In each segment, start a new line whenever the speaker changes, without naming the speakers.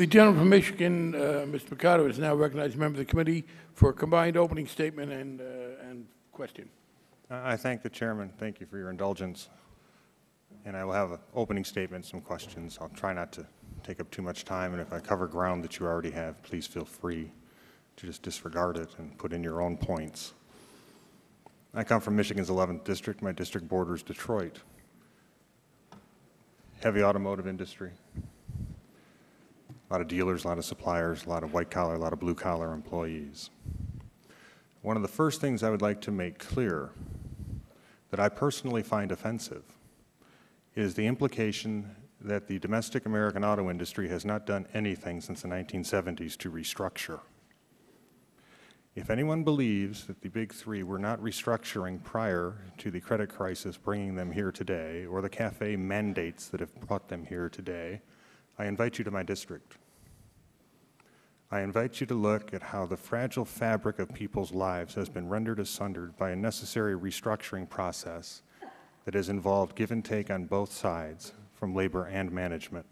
The gentleman from Michigan, Mr. McCotter, is now recognized member of the committee for a combined opening statement and question.
I thank the chairman. Thank you for your indulgence. And I will have an opening statement, some questions. I'll try not to take up too much time, and if I cover ground that you already have, please feel free to just disregard it and put in your own points. I come from Michigan's 11th district. My district borders Detroit. Heavy automotive industry. A lot of dealers, a lot of suppliers, a lot of white-collar, a lot of blue-collar employees. One of the first things I would like to make clear that I personally find offensive is the implication that the domestic American auto industry has not done anything since the 1970s to restructure. If anyone believes that the big three were not restructuring prior to the credit crisis bringing them here today, or the CAFE mandates that have brought them here today, I invite you to my district. I invite you to look at how the fragile fabric of people's lives has been rendered asunder by a necessary restructuring process that has involved give and take on both sides, from labor and management.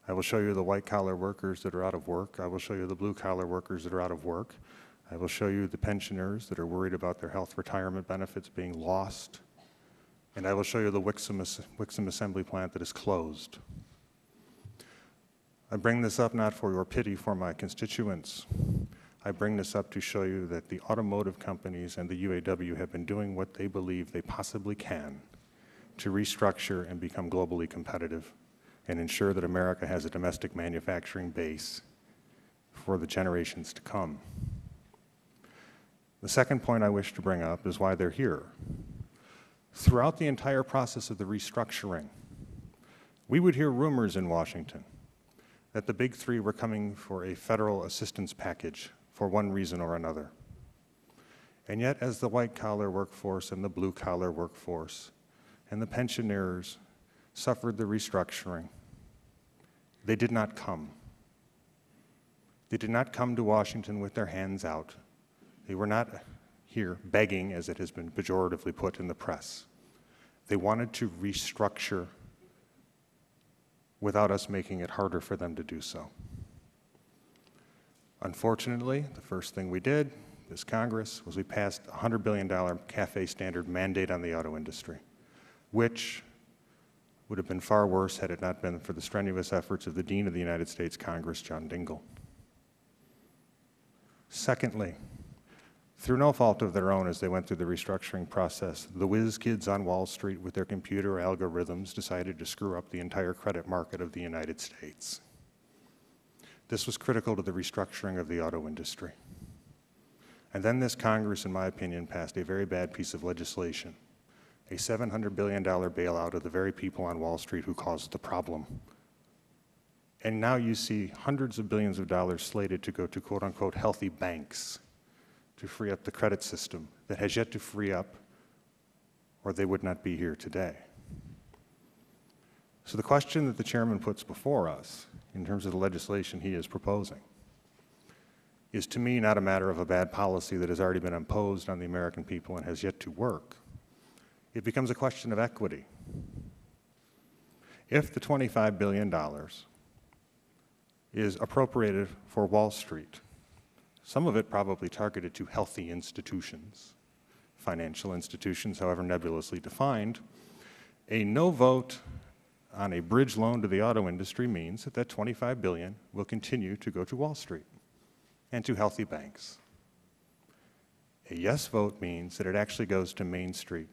I will show you the white-collar workers that are out of work. I will show you the blue-collar workers that are out of work. I will show you the pensioners that are worried about their health retirement benefits being lost. And I will show you the Wixom assembly plant that is closed. I bring this up not for your pity for my constituents. I bring this up to show you that the automotive companies and the UAW have been doing what they believe they possibly can to restructure and become globally competitive and ensure that America has a domestic manufacturing base for the generations to come. The second point I wish to bring up is why they're here. Throughout the entire process of the restructuring, we would hear rumors in Washington that the big three were coming for a federal assistance package for one reason or another. And yet, as the white-collar workforce and the blue-collar workforce and the pensioners suffered the restructuring, they did not come. They did not come to Washington with their hands out. They were not here begging, as it has been pejoratively put in the press. They wanted to restructure without us making it harder for them to do so. Unfortunately, the first thing we did, this Congress, was we passed a $100 billion CAFE standard mandate on the auto industry, which would have been far worse had it not been for the strenuous efforts of the Dean of the United States Congress, John Dingell. Secondly, through no fault of their own as they went through the restructuring process, the whiz kids on Wall Street with their computer algorithms decided to screw up the entire credit market of the United States. This was critical to the restructuring of the auto industry. And then this Congress, in my opinion, passed a very bad piece of legislation, a $700 billion bailout of the very people on Wall Street who caused the problem. And now you see hundreds of billions of dollars slated to go to quote-unquote healthy banks to free up the credit system that has yet to free up, or they would not be here today. So the question that the chairman puts before us, in terms of the legislation he is proposing, is to me not a matter of a bad policy that has already been imposed on the American people and has yet to work. It becomes a question of equity. If the $25 billion is appropriated for Wall Street, some of it probably targeted to healthy institutions, financial institutions, however nebulously defined, a no vote on a bridge loan to the auto industry means that that $25 billion will continue to go to Wall Street and to healthy banks. A yes vote means that it actually goes to Main Street,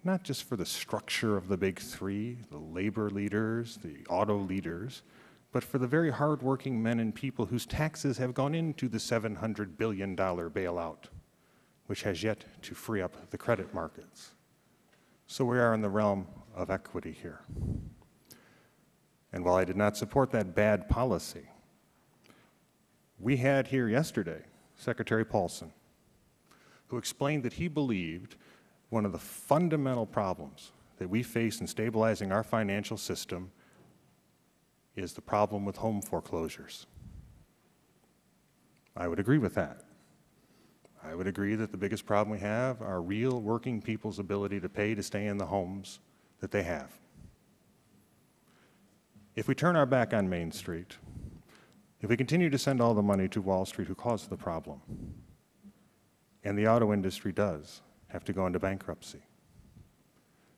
not just for the structure of the big three, the labor leaders, the auto leaders, but for the very hardworking men and people whose taxes have gone into the $700 billion bailout, which has yet to free up the credit markets. So we are in the realm of equity here. And while I did not support that bad policy, we had here yesterday Secretary Paulson, who explained that he believed one of the fundamental problems that we face in stabilizing our financial system is the problem with home foreclosures. I would agree with that. I would agree that the biggest problem we have are real working people's ability to pay to stay in the homes that they have. If we turn our back on Main Street, if we continue to send all the money to Wall Street, who caused the problem, and the auto industry does have to go into bankruptcy,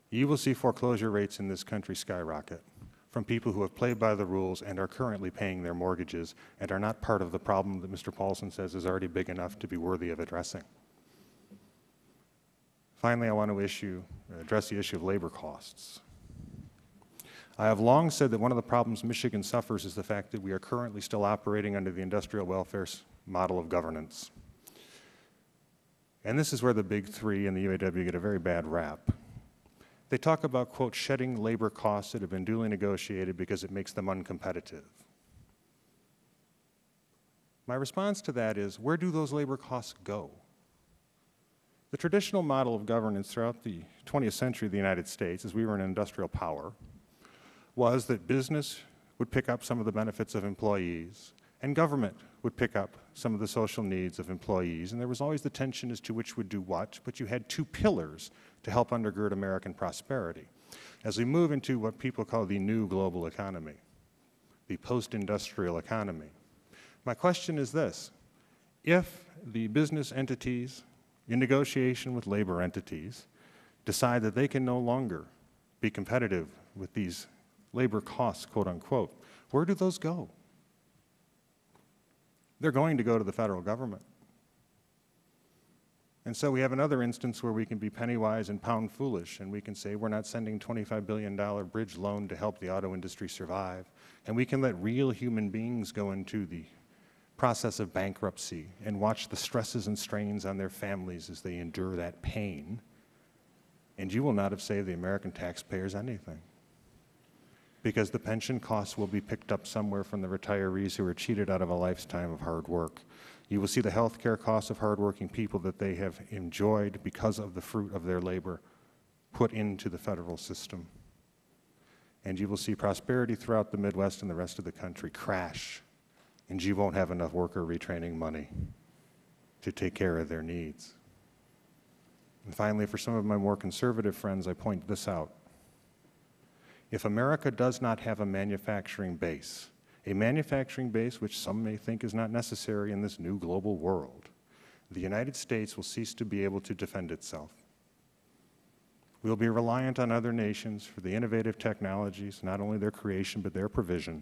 you will see foreclosure rates in this country skyrocket from people who have played by the rules and are currently paying their mortgages and are not part of the problem that Mr. Paulson says is already big enough to be worthy of addressing. Finally, I want to address the issue of labor costs. I have long said that one of the problems Michigan suffers is the fact that we are currently still operating under the industrial welfare model of governance. And this is where the big three and the UAW get a very bad rap. They talk about, quote, shedding labor costs that have been duly negotiated because it makes them uncompetitive. My response to that is, where do those labor costs go? The traditional model of governance throughout the 20th century of the United States, as we were an industrial power, was that business would pick up some of the benefits of employees, and government would pick up some of the social needs of employees, and there was always the tension as to which would do what, but you had two pillars to help undergird American prosperity. As we move into what people call the new global economy, the post-industrial economy, my question is this: if the business entities, in negotiation with labor entities, decide that they can no longer be competitive with these labor costs, quote unquote, where do those go? They're going to go to the federal government. And so we have another instance where we can be penny wise and pound foolish, and we can say we're not sending $25 billion bridge loan to help the auto industry survive, and we can let real human beings go into the process of bankruptcy and watch the stresses and strains on their families as they endure that pain, and you will not have saved the American taxpayers anything, because the pension costs will be picked up somewhere from the retirees who were cheated out of a lifetime of hard work. You will see the health care costs of hardworking people that they have enjoyed because of the fruit of their labor put into the federal system. And you will see prosperity throughout the Midwest and the rest of the country crash, and you won't have enough worker retraining money to take care of their needs. And finally, for some of my more conservative friends, I point this out. If America does not have a manufacturing base which some may think is not necessary in this new global world, the United States will cease to be able to defend itself. We'll be reliant on other nations for the innovative technologies, not only their creation but their provision,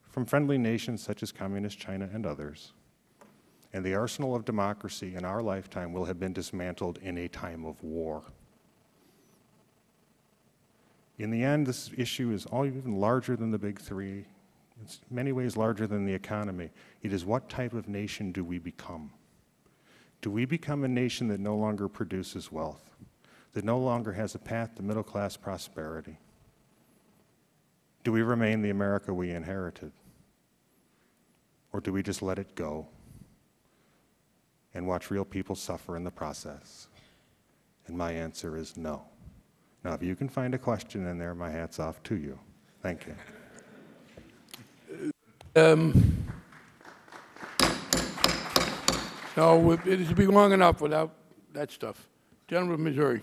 from friendly nations such as Communist China and others. And the arsenal of democracy in our lifetime will have been dismantled in a time of war. In the end, this issue is even larger than the big three. It's in many ways larger than the economy. It is, what type of nation do we become? Do we become a nation that no longer produces wealth, that no longer has a path to middle-class prosperity? Do we remain the America we inherited? Or do we just let it go and watch real people suffer in the process? And my answer is no. Now, if you can find a question in there, my hat's off to you. Thank you.
No, it has been long enough without that stuff. Gentleman from Missouri.